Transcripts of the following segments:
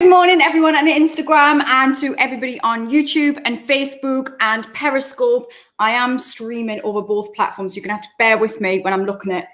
Good morning, everyone on Instagram and to everybody on YouTube and Facebook and Periscope. I am streaming over both platforms. You're going to have to bear with me when I'm looking at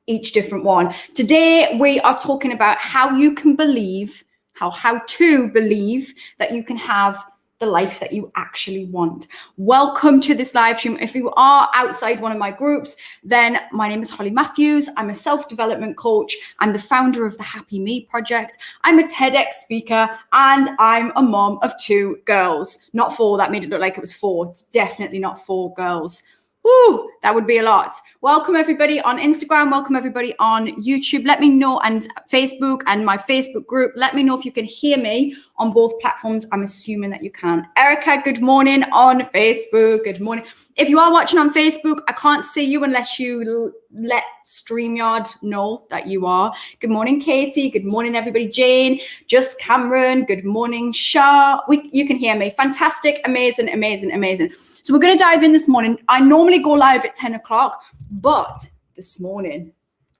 each different one. Today, we are talking about how you can believe, how to believe that you can have the life that you actually want. Welcome to this live stream. If you are outside one of my groups, then my name is Holly Matthews. I'm a self-development coach. I'm the founder of the Happy Me Project. I'm a TEDx speaker and I'm a mom of 2 girls. Not 4, that made it look like it was 4. It's definitely not 4 girls. Woo, that would be a lot. Welcome everybody on Instagram. Welcome everybody on YouTube. Let me know, and Facebook and my Facebook group. Let me know if you can hear me on both platforms. I'm assuming that you can. Erica, good morning on Facebook. Good morning. If you are watching on Facebook, I can't see you unless you let StreamYard know that you are. Good morning, Katie. Good morning, everybody. Jane, just Cameron. Good morning, Shah. You can hear me. Fantastic, amazing, amazing, amazing. So we're going to dive in this morning. I normally go live at 10 o'clock, but this morning,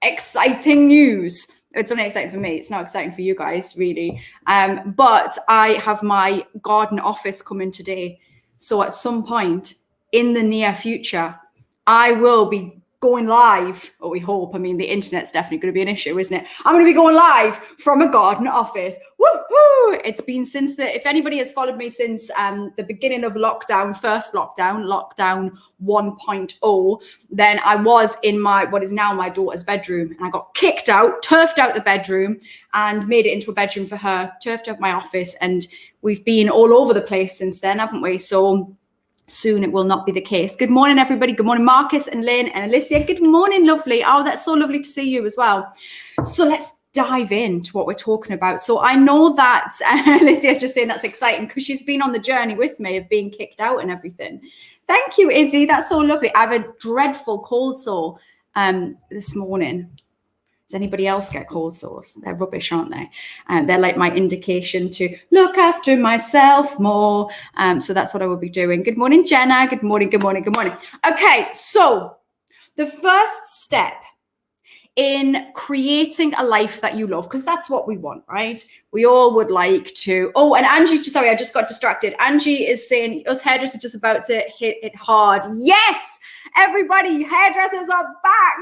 exciting news. It's only exciting for me. It's not exciting for you guys, really. But I have my garden office coming today. So at some point in the near future, I will be going live, or we hope. I mean, the internet's definitely going to be an issue, isn't it? I'm going to be going live from a garden office. Woohoo! It's been since if anybody has followed me since the beginning of lockdown, first lockdown 1.0, then I was in what is now my daughter's bedroom, and I got kicked out, turfed out the bedroom, and made it into a bedroom for her, turfed out my office, and we've been all over the place since then, haven't we? So soon it will not be the case. Good morning, everybody. Good morning, Marcus and Lynn and Alicia. Good morning, lovely. Oh, that's so lovely to see you as well. So let's dive into what we're talking about. So I know that Alicia's just saying that's exciting because she's been on the journey with me of being kicked out and everything. Thank you, Izzy. That's so lovely. I have a dreadful cold sore this morning. Does anybody else get cold sores? They're rubbish, aren't they? They're like my indication to look after myself more. So that's what I will be doing. Good morning, Jenna. Good morning, good morning, good morning. Okay, so the first step in creating a life that you love, because that's what we want, right? We all would like to. Oh, and Angie, sorry, I just got distracted. Angie is saying us hairdressers just about to hit it hard. Yes, everybody, hairdressers are back.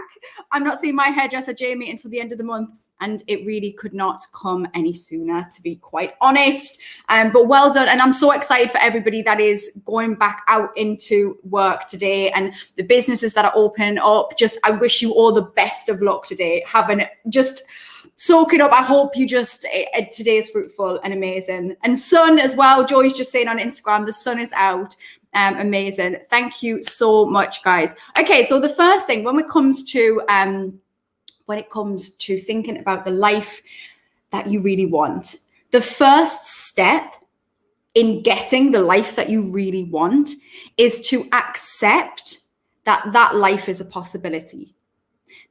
I'm not seeing my hairdresser Jamie until the end of the month, and it really could not come any sooner, to be quite honest. But well done, and I'm so excited for everybody that is going back out into work today, and the businesses that are opening up. I wish you all the best of luck today. Soak it up. I hope you today is fruitful and amazing. And sun as well. Joy's just saying on Instagram, the sun is out. Amazing. Thank you so much, guys. Okay, so the first thing when it comes to thinking about the life that you really want, the first step in getting the life that you really want is to accept that life is a possibility.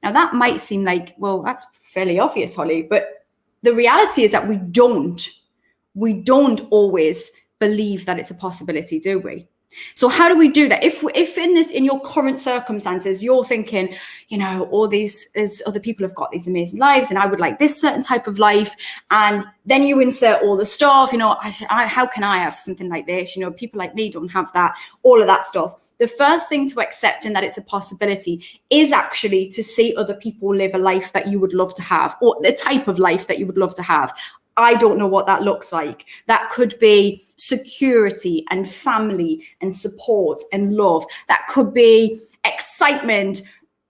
Now, that might seem like, well, that's fairly obvious, Holly, but the reality is that we don't always believe that it's a possibility, do we? So how do we do that? If in your current circumstances, you're thinking, all there's other people have got these amazing lives and I would like this certain type of life. And then you insert all the stuff, how can I have something like this? People like me don't have that, all of that stuff. The first thing to accept in that it's a possibility is actually to see other people live a life that you would love to have, or the type of life that you would love to have. I don't know what that looks like. That could be security and family and support and love. That could be excitement,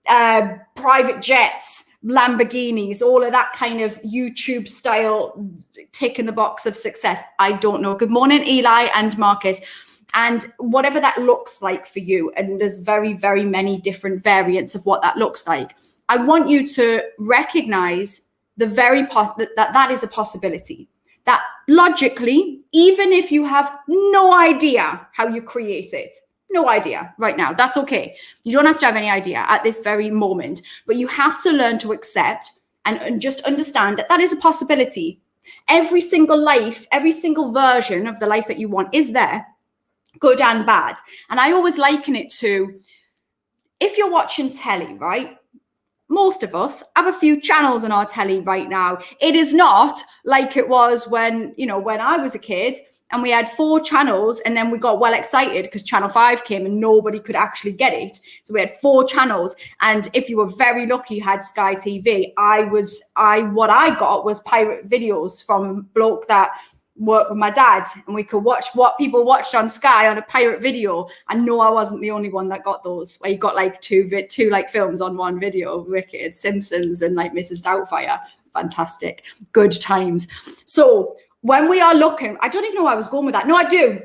private jets, Lamborghinis, all of that kind of YouTube style tick in the box of success. I don't know. Good morning, Eli and Marcus. And whatever that looks like for you, and there's very, very many different variants of what that looks like. I want you to recognize that is a possibility. That logically, even if you have no idea how you create it, no idea right now, that's okay. You don't have to have any idea at this very moment, but you have to learn to accept and just understand that is a possibility. Every single life, every single version of the life that you want is there, good and bad. And I always liken it to, if you're watching telly, right? most of us have a few channels on our telly right now. It is not like it was when I was a kid and we had 4 channels and then we got well excited because Channel 5 came and nobody could actually get it. So we had 4 channels, and if you were very lucky, you had Sky TV. What I got was pirate videos from a bloke that worked with my dad, and we could watch what people watched on Sky on a pirate video. And no, I wasn't the only one that got those, where you got like two like films on one video. Wicked, Simpsons, and like Mrs. Doubtfire. Fantastic, good times. So when we are looking, I don't even know where I was going with that. No, I do.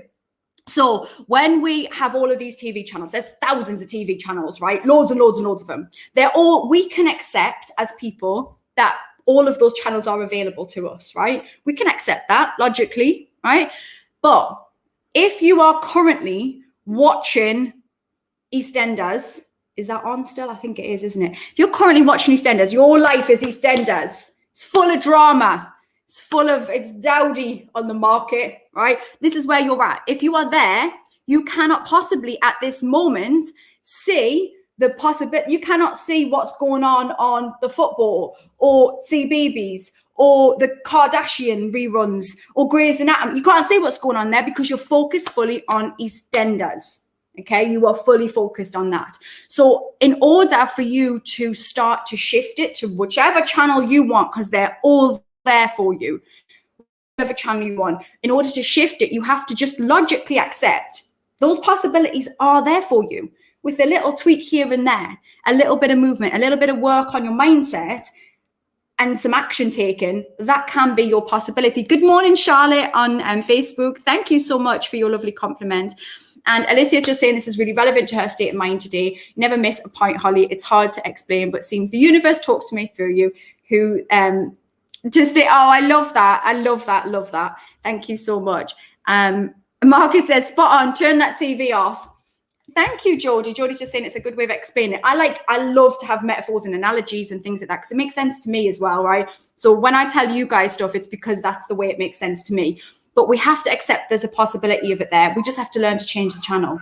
So when we have all of these TV channels, there's thousands of TV channels, right? Loads and loads and loads of them. We can accept as people that all of those channels are available to us, right? We can accept that logically, right? But if you are currently watching EastEnders, is that on still? I think it is, isn't it? If you're currently watching EastEnders, your life is EastEnders. It's full of drama. It's dowdy on the market, right? This is where you're at. If you are there, you cannot possibly at this moment see the possibility. You cannot see what's going on the football, or see BBs, or the Kardashian reruns, or Grey's Anatomy. You can't see what's going on there because you're focused fully on EastEnders. Okay, you are fully focused on that. So in order for you to start to shift it to whichever channel you want, because they're all there for you, whichever channel you want, in order to shift it, you have to just logically accept those possibilities are there for you. With a little tweak here and there, a little bit of movement, a little bit of work on your mindset, and some action taken, that can be your possibility. Good morning, Charlotte on Facebook. Thank you so much for your lovely compliment. And Alicia's just saying this is really relevant to her state of mind today. Never miss a point, Holly. It's hard to explain, but seems the universe talks to me through you. I love that. I love that. Love that. Thank you so much. Marcus says, spot on, turn that TV off. Thank you, Geordie. Geordie's just saying it's a good way of explaining it. I love to have metaphors and analogies and things like that because it makes sense to me as well, right? So when I tell you guys stuff, it's because that's the way it makes sense to me. But we have to accept there's a possibility of it there. We just have to learn to change the channel.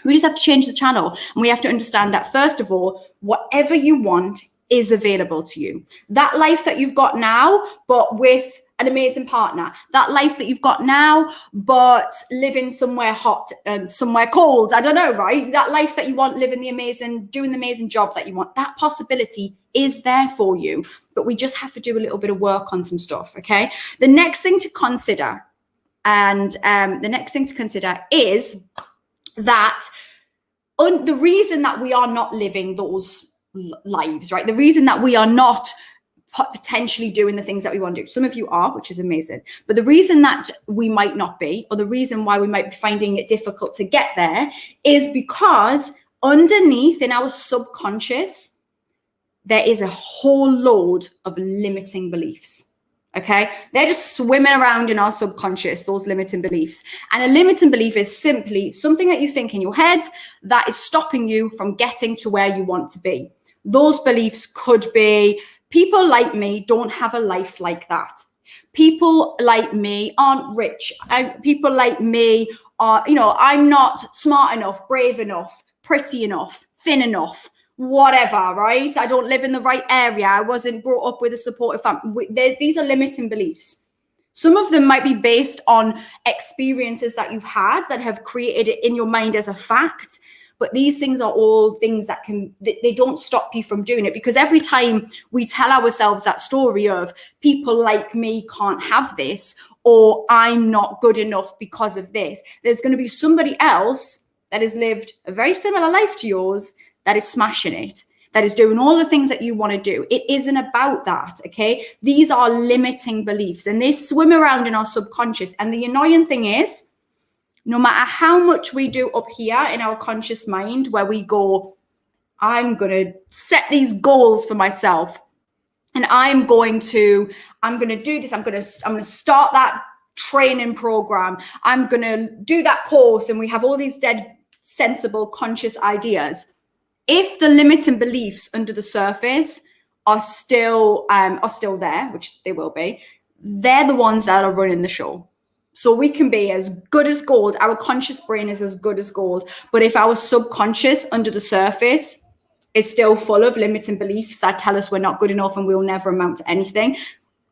We just have to change the channel. And we have to understand that, first of all, whatever you want is available to you. That life that you've got now, but with an amazing partner, that life that you've got now, but living somewhere hot and somewhere cold, I don't know, right? That life that you want, doing the amazing job that you want, that possibility is there for you, but we just have to do a little bit of work on some stuff, okay? The next thing to consider, is that the reason that we are not living those lives, right? The reason that we are not potentially doing the things that we want to do. Some of you are, which is amazing. But the reason that we might not be, or the reason why we might be finding it difficult to get there, is because underneath in our subconscious, there is a whole load of limiting beliefs. Okay, they're just swimming around in our subconscious, those limiting beliefs. And a limiting belief is simply something that you think in your head that is stopping you from getting to where you want to be. Those beliefs could be, people like me don't have a life like that. People like me aren't rich. People like me are, I'm not smart enough, brave enough, pretty enough, thin enough, whatever, right? I don't live in the right area. I wasn't brought up with a supportive family. These are limiting beliefs. Some of them might be based on experiences that you've had that have created it in your mind as a fact. But these things are all things that they don't stop you from doing it, because every time we tell ourselves that story of people like me can't have this, or I'm not good enough because of this, there's going to be somebody else that has lived a very similar life to yours that is smashing it, that is doing all the things that you want to do. It isn't about that, okay? These are limiting beliefs and they swim around in our subconscious. And the annoying thing is, no matter how much we do up here in our conscious mind, where we go, I'm going to set these goals for myself and I'm going to do this. I'm going to start that training program. I'm going to do that course. And we have all these dead, sensible, conscious ideas. If the limiting beliefs under the surface are still there, which they will be, they're the ones that are running the show. So we can be as good as gold. Our conscious brain is as good as gold. But if our subconscious under the surface is still full of limiting beliefs that tell us we're not good enough and we'll never amount to anything,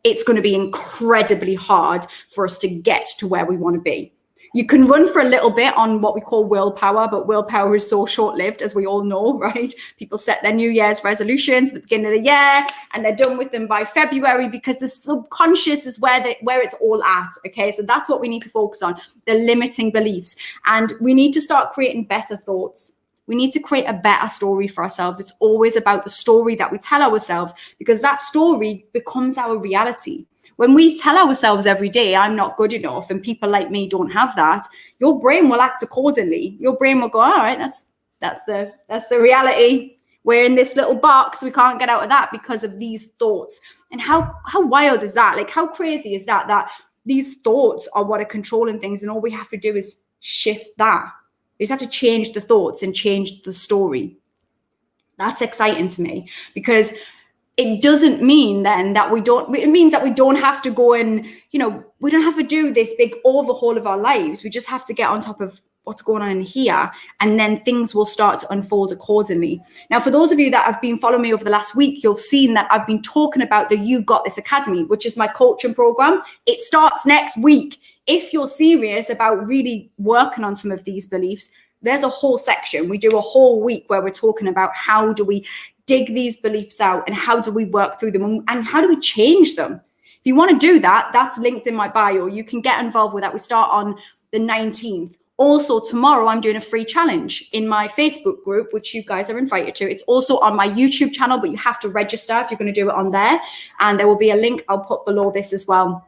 it's going to be incredibly hard for us to get to where we want to be. You can run for a little bit on what we call willpower, but willpower is so short-lived, as we all know, right? People set their New Year's resolutions at the beginning of the year, and they're done with them by February because the subconscious is where it's all at, okay? So that's what we need to focus on, the limiting beliefs. And we need to start creating better thoughts. We need to create a better story for ourselves. It's always about the story that we tell ourselves, because that story becomes our reality. When we tell ourselves every day, I'm not good enough and people like me don't have that, your brain will act accordingly. Your brain will go, all right, that's the reality. We're in this little box. We can't get out of that because of these thoughts. And how wild is that? Like, how crazy is that these thoughts are what are controlling things, and all we have to do is shift that. We just have to change the thoughts and change the story. That's exciting to me, because it doesn't mean then that it means that we don't have to go and, we don't have to do this big overhaul of our lives. We just have to get on top of what's going on in here, and then things will start to unfold accordingly. Now, for those of you that have been following me over the last week, you've seen that I've been talking about the You Got This Academy, which is my coaching program. It starts next week. If you're serious about really working on some of these beliefs, there's a whole section. We do a whole week where we're talking about how do we dig these beliefs out and how do we work through them and how do we change them. If you want to do that, that's linked in my bio. You can get involved with that. We start on the 19th. Also, tomorrow I'm doing a free challenge in my Facebook group, which you guys are invited to. It's also on my YouTube channel, but you have to register if you're going to do it on there. And there will be a link I'll put below this as well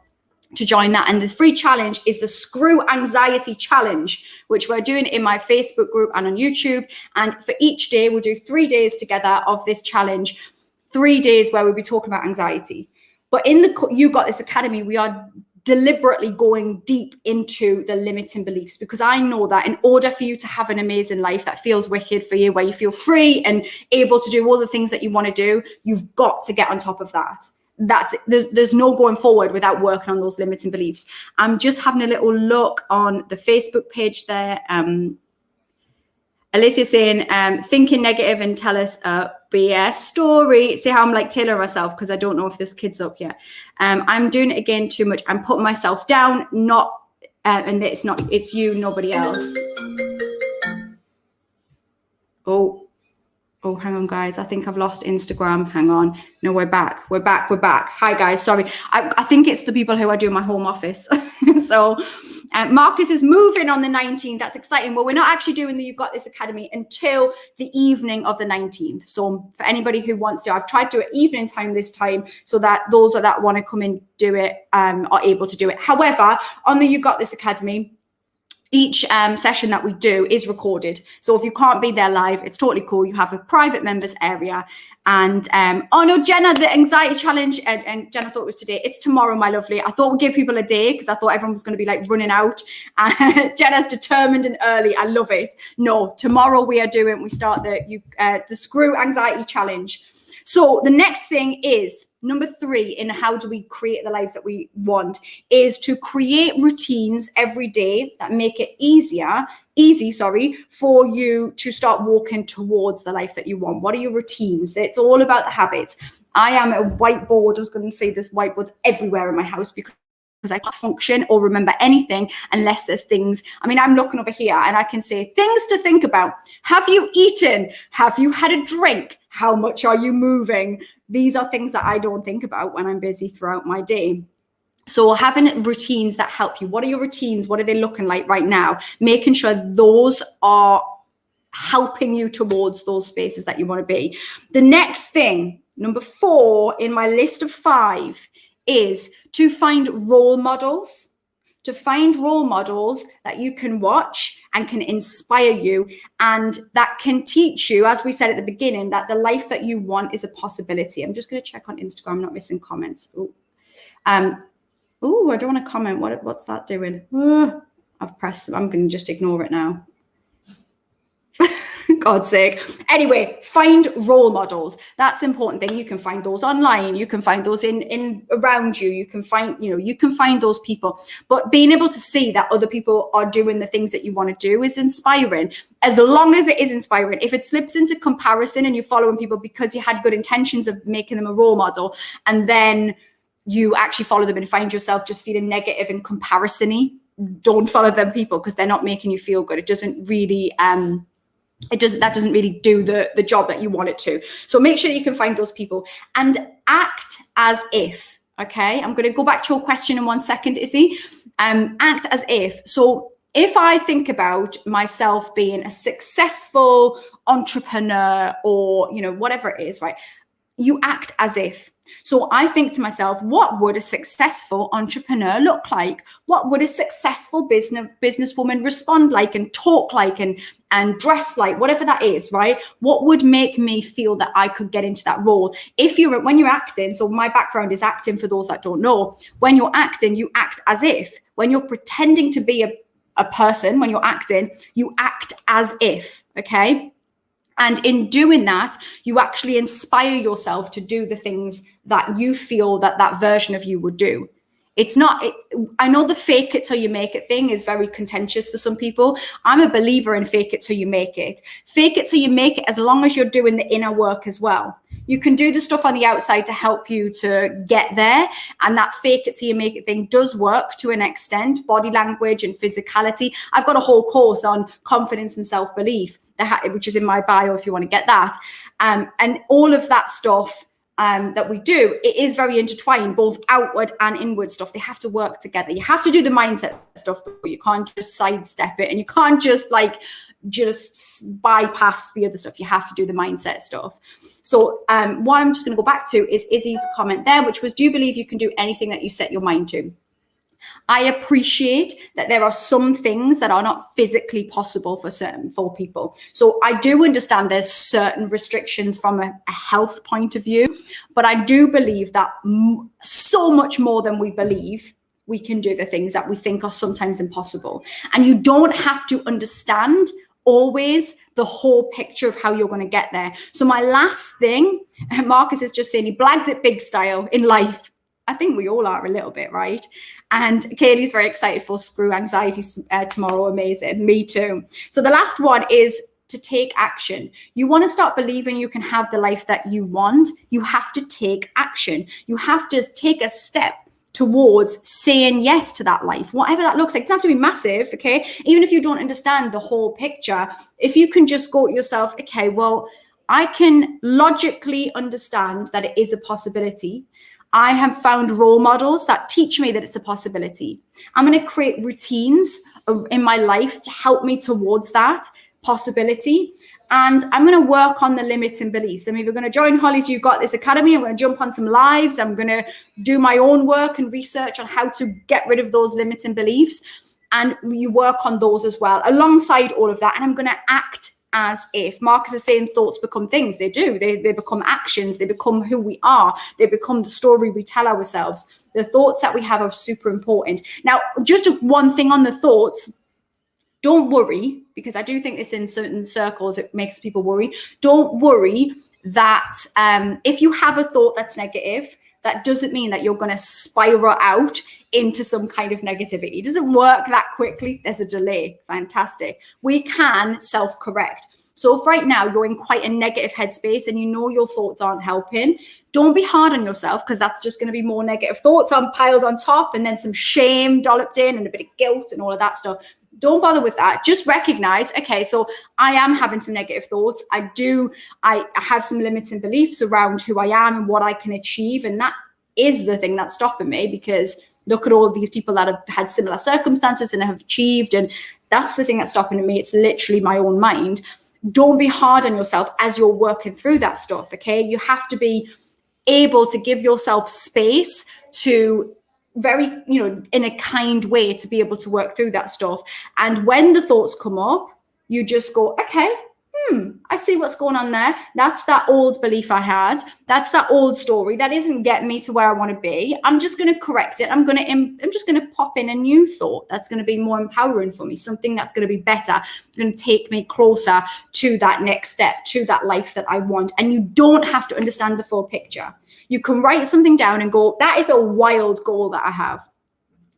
to join that. And the free challenge is the Screw Anxiety Challenge, which we're doing in my Facebook group and on YouTube. And for each day, we'll do 3 days together of this challenge, 3 days where we'll be talking about anxiety. But in the You Got This Academy, we are deliberately going deep into the limiting beliefs, because I know that in order for you to have an amazing life that feels wicked for you, where you feel free and able to do all the things that you want to do, you've got to get on top of that. There's no going forward without working on those limiting beliefs. I'm just having a little look on the Facebook page there. Alicia saying, thinking negative and tell us a BS story. See how I'm like Taylor myself, because I don't know if this kid's up yet. I'm doing it again too much. I'm putting myself down, and it's you, nobody else. Oh, hang on, guys. I think I've lost Instagram. Hang on. No, we're back. Hi, guys. Sorry. I think it's the people who are doing my home office. So Marcus is moving on the 19th. That's exciting. Well, we're not actually doing the You Got This Academy until the evening of the 19th. So for anybody who wants to, I've tried to do it evening time this time so that those that want to come and do it are able to do it. However, on the You Got This Academy, each session that we do is recorded. So if you can't be there live, it's totally cool. You have a private members area. And oh no, Jenna, the anxiety challenge, and Jenna thought it was today. It's tomorrow, my lovely. I thought we'd give people a day because I thought everyone was going to be like running out. Jenna's determined and early. I love it. No, tomorrow we start the Screw Anxiety Challenge. So the next thing is, number 3 in how do we create the lives that we want, is to create routines every day that make it easy for you to start walking towards the life that you want. What are your routines? It's all about the habits. I am a whiteboard. I was going to say this whiteboard's everywhere in my house because I can't function or remember anything unless there's things. I mean, I'm looking over here and I can say things to think about. Have you eaten? Have you had a drink? How much are you moving? These are things that I don't think about when I'm busy throughout my day. So having routines that help you. What are your routines? What are they looking like right now? Making sure those are helping you towards those spaces that you want to be. The next thing, number 4 in my list of 5, is to find role models. To find role models that you can watch and can inspire you, and that can teach you, as we said at the beginning, that the life that you want is a possibility. I'm just going to check on Instagram, I'm not missing comments. I don't want to comment. What's that doing? I've pressed. I'm going to just ignore it now. God's sake. Anyway, find role models. That's the important thing. You can find those online. You can find those in around you. You can find, you can find those people. But being able to see that other people are doing the things that you want to do is inspiring. As long as it is inspiring. If it slips into comparison and you're following people because you had good intentions of making them a role model, and then you actually follow them and find yourself just feeling negative and comparison-y, don't follow them people, because they're not making you feel good. It doesn't really that doesn't really do the job that you want it to. So make sure you can find those people and act as if. Okay, I'm going to go back to your question in 1 second, Izzy. Act as if. So if I think about myself being a successful entrepreneur, or whatever it is, right? You act as if. So I think to myself, what would a successful entrepreneur look like? What would a successful businesswoman respond like and talk like and dress like, whatever that is, right? What would make me feel that I could get into that role? When you're acting, so my background is acting for those that don't know. When you're acting, you act as if. When you're pretending to be a person, when you're acting, you act as if, okay? And in doing that, you actually inspire yourself to do the things that you feel that version of you would do. It's not, I know the fake it till you make it thing is very contentious for some people. I'm a believer in fake it till you make it. Fake it till you make it, as long as you're doing the inner work as well. You can do the stuff on the outside to help you to get there. And that fake it till you make it thing does work to an extent, body language and physicality. I've got a whole course on confidence and self-belief, which is in my bio if you want to get that. And all of that stuff that we do, it is very intertwined, both outward and inward stuff. They have to work together. You have to do the mindset stuff, though. You can't just sidestep it, and you can't just bypass the other stuff. You have to do the mindset stuff. So what I'm just going to go back to is Izzy's comment there, which was, do you believe you can do anything that you set your mind to? I appreciate that there are some things that are not physically possible for people. So I do understand there's certain restrictions from a health point of view, but I do believe that so much more than we believe, we can do the things that we think are sometimes impossible. And you don't have to understand always the whole picture of how you're going to get there. So my last thing, Marcus is just saying he blagged it big style in life. I think we all are a little bit, right? And Kaylee's very excited for Screw Anxiety tomorrow. Amazing. Me too. So the last one is to take action. You want to start believing you can have the life that you want. You have to take action. You have to take a step towards saying yes to that life, whatever that looks like. It doesn't have to be massive, okay? Even if you don't understand the whole picture, if you can just go to yourself, okay, well, I can logically understand that it is a possibility. I have found role models that teach me that it's a possibility. I'm going to create routines in my life to help me towards that possibility. And I'm going to work on the limits and beliefs. I'm either going to join Holly's You Got This Academy. I'm going to jump on some lives. I'm going to do my own work and research on how to get rid of those limits and beliefs. And you work on those as well alongside all of that. And I'm going to act as if. Marcus is saying thoughts become things. They do. They become actions. They become who we are. They become the story we tell ourselves. The thoughts that we have are super important. Now, just one thing on the thoughts. Don't worry, because I do think this in certain circles, it makes people worry. Don't worry that if you have a thought that's negative, that doesn't mean that you're going to spiral out into some kind of negativity. It doesn't work that quickly. There's a delay. Fantastic. We can self-correct. So if right now you're in quite a negative headspace and you know your thoughts aren't helping, don't be hard on yourself, because that's just going to be more negative thoughts piled on top, and then some shame dolloped in and a bit of guilt and all of that stuff. Don't bother with that. Just recognize, okay, so I am having some negative thoughts. I have some limits and beliefs around who I am and what I can achieve. And that is the thing that's stopping me, because look at all of these people that have had similar circumstances and have achieved. And that's the thing that's stopping me. It's literally my own mind. Don't be hard on yourself as you're working through that stuff, okay? You have to be able to give yourself space to very, in a kind way, to be able to work through that stuff. And when the thoughts come up, you just go, okay, I see what's going on there. That's that old belief I had. That's that old story. That isn't getting me to where I want to be. I'm just going to correct it. I'm just going to pop in a new thought that's going to be more empowering for me, something that's going to be better, going to take me closer to that next step, to that life that I want. And you don't have to understand the full picture. You can write something down and go, that is a wild goal that I have.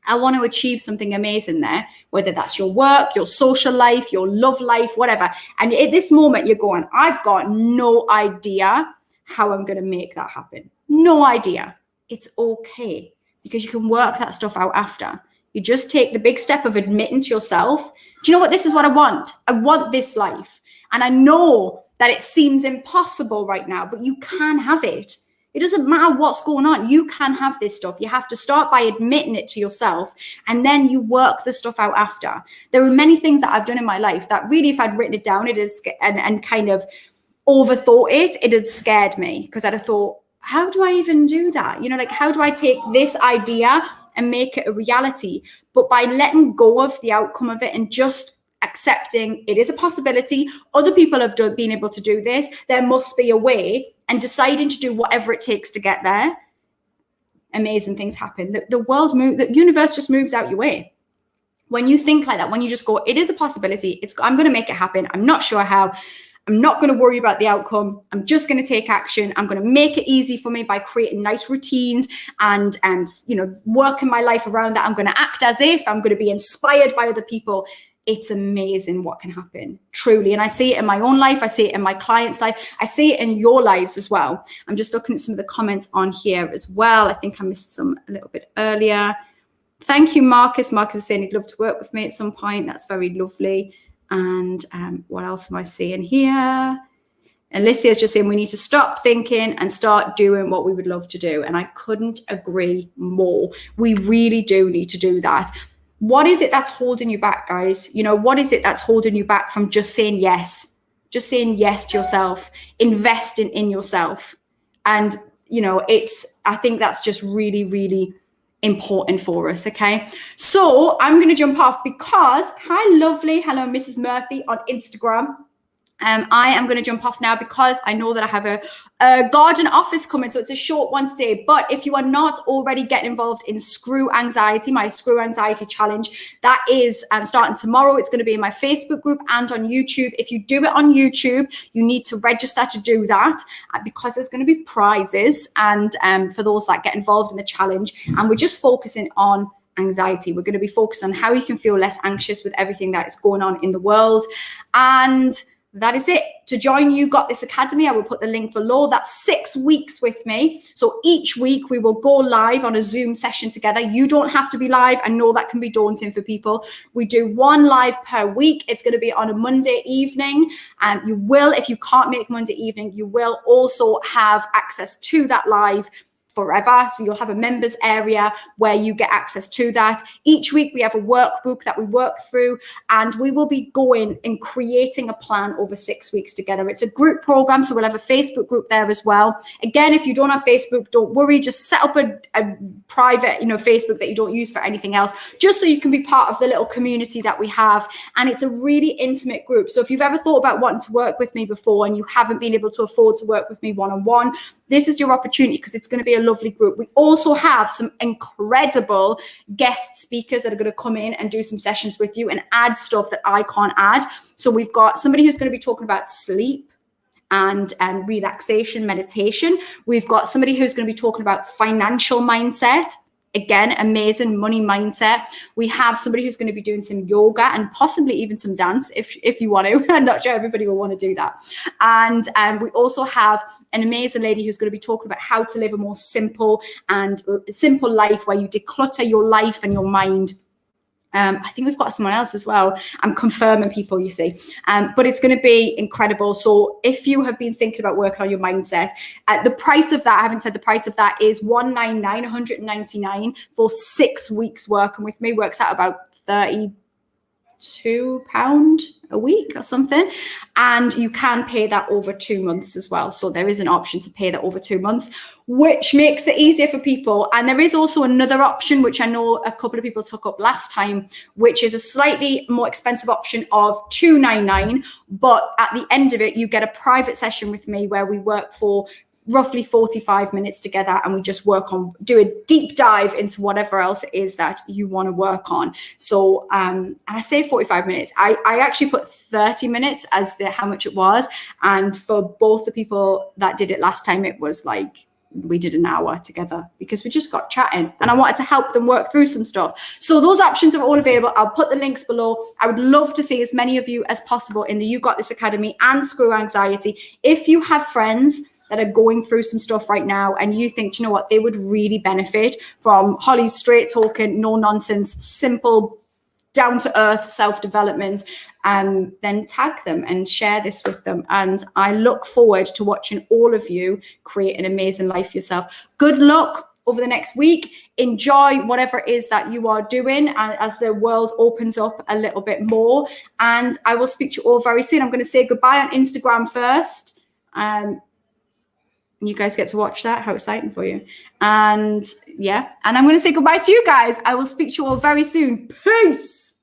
I want to achieve something amazing there, whether that's your work, your social life, your love life, whatever. And at this moment, you're going, I've got no idea how I'm going to make that happen. No idea. It's okay, because you can work that stuff out after. You just take the big step of admitting to yourself, do you know what? This is what I want. I want this life. And I know that it seems impossible right now, but you can have it. It doesn't matter what's going on. You can have this stuff. You have to start by admitting it to yourself, and then you work the stuff out after. There are many things that I've done in my life that really, if I'd written it down, and kind of overthought it had scared me, because I'd have thought, how do I even do that? Like, how do I take this idea and make it a reality? But by letting go of the outcome of it and just accepting it is a possibility, other people have been able to do this, there must be a way, and deciding to do whatever it takes to get there, amazing things happen. The universe just moves out your way. When you think like that, when you just go, it is a possibility, I'm going to make it happen. I'm not sure how. I'm not going to worry about the outcome. I'm just going to take action. I'm going to make it easy for me by creating nice routines and working my life around that. I'm going to act as if I'm going to be inspired by other people. It's amazing what can happen, truly. And I see it in my own life. I see it in my clients' life. I see it in your lives as well. I'm just looking at some of the comments on here as well. I think I missed some a little bit earlier. Thank you, Marcus. Marcus is saying he'd love to work with me at some point. That's very lovely. And what else am I seeing here? Alicia's just saying we need to stop thinking and start doing what we would love to do. And I couldn't agree more. We really do need to do that. What is it that's holding you back, guys? What is it that's holding you back from just saying yes? Just saying yes to yourself, investing in yourself. And, I think that's just really, really important for us, okay? So I'm going to jump off because, hi, lovely. Hello, Mrs. Murphy on Instagram. I am going to jump off now because I know that I have a garden office coming, so it's a short one today. But if you are not already getting involved in Screw Anxiety, my Screw Anxiety Challenge, that is starting tomorrow. It's going to be in my Facebook group and on YouTube. If you do it on YouTube, you need to register to do that because there's going to be prizes and for those that get involved in the challenge. And we're just focusing on anxiety. We're going to be focused on how you can feel less anxious with everything that is going on in the world. And that is it. To join You Got This Academy, I will put the link below. That's 6 weeks with me. So each week we will go live on a Zoom session together. You don't have to be live. I know that can be daunting for people. We do 1 live per week. It's going to be on a Monday evening. And you will, if you can't make Monday evening, you will also have access to that live forever. So you'll have a members area where you get access to that. Each week we have a workbook that we work through, and we will be going and creating a plan over 6 weeks together. It's a group program, so we'll have a Facebook group there as well. Again, if you don't have Facebook, don't worry, just set up a private, Facebook that you don't use for anything else, just so you can be part of the little community that we have. And it's a really intimate group. So if you've ever thought about wanting to work with me before and you haven't been able to afford to work with me one-on-one, this is your opportunity, because it's going to be a lovely group. We also have some incredible guest speakers that are going to come in and do some sessions with you and add stuff that I can't add. So we've got somebody who's going to be talking about sleep and relaxation, meditation. We've got somebody who's going to be talking about financial mindset. Again, amazing money mindset. We have somebody who's going to be doing some yoga and possibly even some dance if you want to. I'm not sure everybody will want to do that. And we also have an amazing lady who's going to be talking about how to live a more simple life where you declutter your life and your mind. I think we've got someone else as well. I'm confirming people, you see. But it's going to be incredible. So if you have been thinking about working on your mindset, the price of that, I haven't said the price of that, is $199 for 6 weeks working with me. Works out about £2 a week or something, and you can pay that over 2 months as well. So there is an option to pay that over 2 months, which makes it easier for people. And there is also another option, which I know a couple of people took up last time, which is a slightly more expensive option of $299, but at the end of it you get a private session with me where we work for roughly 45 minutes together, and we just work on, do a deep dive into whatever else it is that you want to work on. So and I say 45 minutes, I actually put 30 minutes as how much it was, and for both the people that did it last time, it was like we did an hour together because we just got chatting, and I wanted to help them work through some stuff. So those options are all available. I'll put the links below. I would love to see as many of you as possible in the You Got This Academy and Screw Anxiety. If you have friends that are going through some stuff right now and you think, you know what, they would really benefit from Holly's straight talking, no nonsense, simple, down to earth self-development, then tag them and share this with them. And I look forward to watching all of you create an amazing life yourself. Good luck over the next week. Enjoy whatever it is that you are doing, and as the world opens up a little bit more. And I will speak to you all very soon. I'm going to say goodbye on Instagram first. You guys get to watch that. How exciting for you. And yeah, and I'm going to say goodbye to you guys. I will speak to you all very soon. Peace.